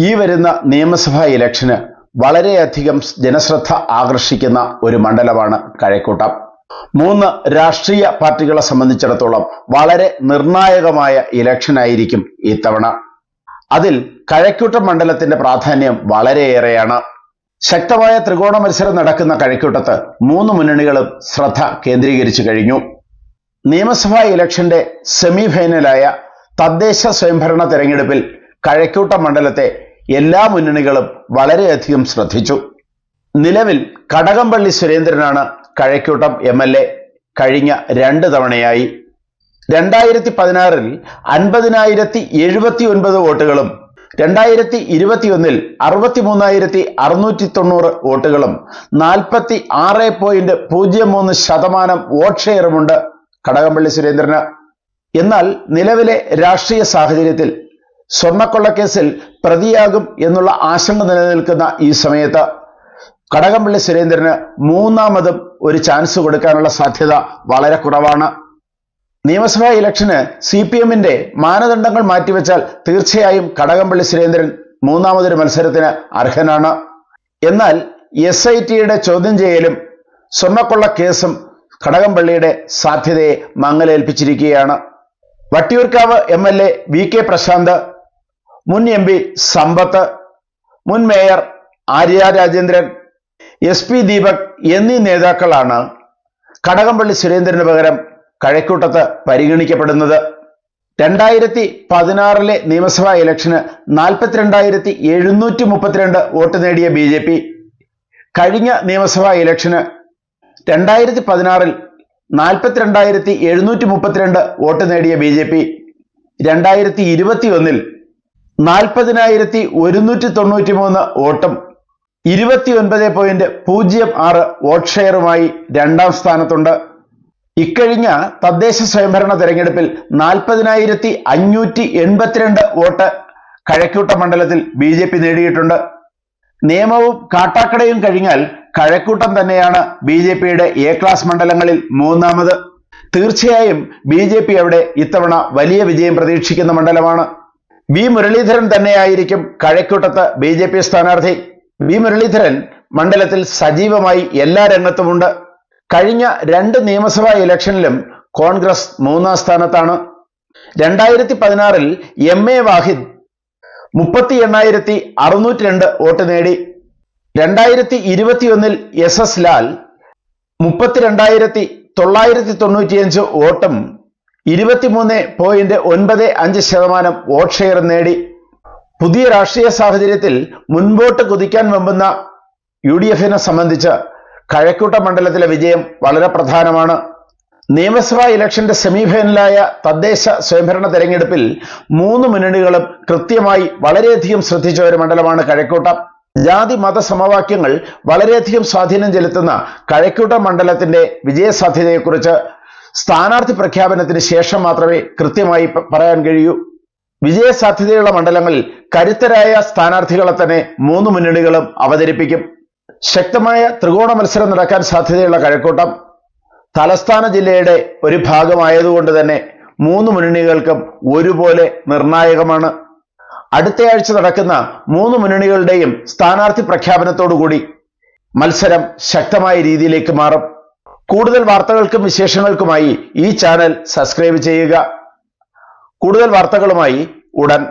ഈ വരുന്ന നിയമസഭാ ഇലക്ഷന് വളരെയധികം ജനശ്രദ്ധ ആകർഷിക്കുന്ന ഒരു മണ്ഡലമാണ് കഴക്കൂട്ടം. 3 രാഷ്ട്രീയ പാർട്ടികളെ സംബന്ധിച്ചിടത്തോളം വളരെ നിർണായകമായ ഇലക്ഷനായിരിക്കും ഇത്തവണ. അതിൽ കഴക്കൂട്ടം മണ്ഡലത്തിന്റെ പ്രാധാന്യം വളരെയേറെയാണ്. ശക്തമായ ത്രികോണ മത്സരം നടക്കുന്ന കഴക്കൂട്ടത്ത് 3 മുന്നണികളും ശ്രദ്ധ കേന്ദ്രീകരിച്ചു കഴിഞ്ഞു. നിയമസഭാ ഇലക്ഷന്റെ സെമി ഫൈനലായ തദ്ദേശ സ്വയംഭരണ തെരഞ്ഞെടുപ്പിൽ കഴക്കൂട്ടം മണ്ഡലത്തെ എല്ലാ മുന്നണികളും വളരെയധികം ശ്രദ്ധിച്ചു. നിലവിൽ കടകംപള്ളി സുരേന്ദ്രനാണ് കഴക്കൂട്ടം MLA കഴിഞ്ഞ 2 തവണയായി. 2016 50,079 വോട്ടുകളും 2021 63,690 വോട്ടുകളും 46.03% വോട്ട് ഷെയറുമുണ്ട് കടകംപള്ളി സുരേന്ദ്രന്. എന്നാൽ നിലവിലെ രാഷ്ട്രീയ സാഹചര്യത്തിൽ സ്വർണ്ണക്കൊള്ളക്കേസിൽ പ്രതിയാകും എന്നുള്ള ആശങ്ക നിലനിൽക്കുന്ന ഈ സമയത്ത് കടകംപള്ളി സുരേന്ദ്രന് 3ാമതും ഒരു ചാൻസ് കൊടുക്കാനുള്ള സാധ്യത വളരെ കുറവാണ്. നിയമസഭാ ഇലക്ഷന് CPMന്റെ മാനദണ്ഡങ്ങൾ മാറ്റിവെച്ചാൽ തീർച്ചയായും കടകംപള്ളി സുരേന്ദ്രൻ 3ാമതൊരു മത്സരത്തിന് അർഹനാണ്. എന്നാൽ SITയുടെ ചോദ്യം ചെയ്യലും സ്വർണ്ണക്കൊള്ള കേസും കടകംപള്ളിയുടെ സാധ്യതയെ മങ്ങലേൽപ്പിച്ചിരിക്കുകയാണ്. വട്ടിയൂർക്കാവ് MLA VK പ്രശാന്ത്, മുൻ MP സമ്പത്ത്, മുൻ മേയർ ആര്യ രാജേന്ദ്രൻ, SP ദീപക് എന്നീ നേതാക്കളാണ് കടകംപള്ളി സുരേന്ദ്രന് പകരം കഴക്കൂട്ടത്ത് പരിഗണിക്കപ്പെടുന്നത്. 2016 നിയമസഭാ ഇലക്ഷന് 42,732 വോട്ട് നേടിയ BJP കഴിഞ്ഞ നിയമസഭാ ഇലക്ഷന് 2016 42,732 വോട്ട് നേടിയ BJP 2021 40,193 വോട്ടും 29.06 വോട്ട് ഷെയറുമായി 2ാം സ്ഥാനത്തുണ്ട്. ഇക്കഴിഞ്ഞ തദ്ദേശ സ്വയംഭരണ തെരഞ്ഞെടുപ്പിൽ 40,582 വോട്ട് കഴക്കൂട്ട മണ്ഡലത്തിൽ BJP നേടിയിട്ടുണ്ട്. നിയമവും കാട്ടാക്കടയും കഴിഞ്ഞാൽ കഴക്കൂട്ടം തന്നെയാണ് BJPയുടെ A ക്ലാസ് മണ്ഡലങ്ങളിൽ 3ാമത്. തീർച്ചയായും BJP അവിടെ ഇത്തവണ വലിയ വിജയം പ്രതീക്ഷിക്കുന്ന മണ്ഡലമാണ്. V മുരളീധരൻ തന്നെയായിരിക്കും കഴക്കൂട്ടത്ത് BJP സ്ഥാനാർത്ഥി. V മുരളീധരൻ മണ്ഡലത്തിൽ സജീവമായി എല്ലാ രംഗത്തുമുണ്ട്. കഴിഞ്ഞ 2 നിയമസഭാ ഇലക്ഷനിലും കോൺഗ്രസ് 3ാം സ്ഥാനത്താണ്. 2016 MA വാഹിദ് 38,602 വോട്ട് നേടി. 2021 SS ലാൽ 32,995 വോട്ടും 23.95% വോട്ട് ഷെയർ നേടി. പുതിയ രാഷ്ട്രീയ സാഹചര്യത്തിൽ മുൻപോട്ട് കുതിക്കാൻ വെമ്പുന്ന UDFനെ സംബന്ധിച്ച് കഴക്കൂട്ട മണ്ഡലത്തിലെ വിജയം വളരെ പ്രധാനമാണ്. നിയമസഭാ ഇലക്ഷന്റെ സെമിഫൈനലായ തദ്ദേശ സ്വയംഭരണ തെരഞ്ഞെടുപ്പിൽ 3 മുന്നണികളും കൃത്യമായി വളരെയധികം ശ്രദ്ധിച്ച ഒരു മണ്ഡലമാണ് കഴക്കൂട്ടം. ജാതി മത സമവാക്യങ്ങൾ വളരെയധികം സ്വാധീനം ചെലുത്തുന്ന കഴക്കൂട്ടം മണ്ഡലത്തിന്റെ വിജയസാധ്യതയെക്കുറിച്ച് സ്ഥാനാർത്ഥി പ്രഖ്യാപനത്തിന് ശേഷം മാത്രമേ കൃത്യമായി പറയാൻ കഴിയൂ. വിജയസാധ്യതയുള്ള മണ്ഡലങ്ങളിൽ കരുത്തരായ സ്ഥാനാർത്ഥികളെ തന്നെ 3 മുന്നണികളും അവതരിപ്പിക്കും. ശക്തമായ ത്രികോണ മത്സരം നടക്കാൻ സാധ്യതയുള്ള കഴക്കൂട്ടം തലസ്ഥാന ജില്ലയുടെ ഒരു ഭാഗമായതുകൊണ്ട് തന്നെ 3 മുന്നണികൾക്കും ഒരുപോലെ നിർണായകമാണ്. അടുത്തയാഴ്ച നടക്കുന്ന 3 മുന്നണികളുടെയും സ്ഥാനാർത്ഥി പ്രഖ്യാപനത്തോടുകൂടി മത്സരം ശക്തമായ രീതിയിലേക്ക് മാറും. കൂടുതൽ വാർത്തകൾക്കും വിശേഷങ്ങൾക്കുമായി ഈ ചാനൽ സബ്സ്ക്രൈബ് ചെയ്യുക. കൂടുതൽ വാർത്തകളുമായി ഉടൻ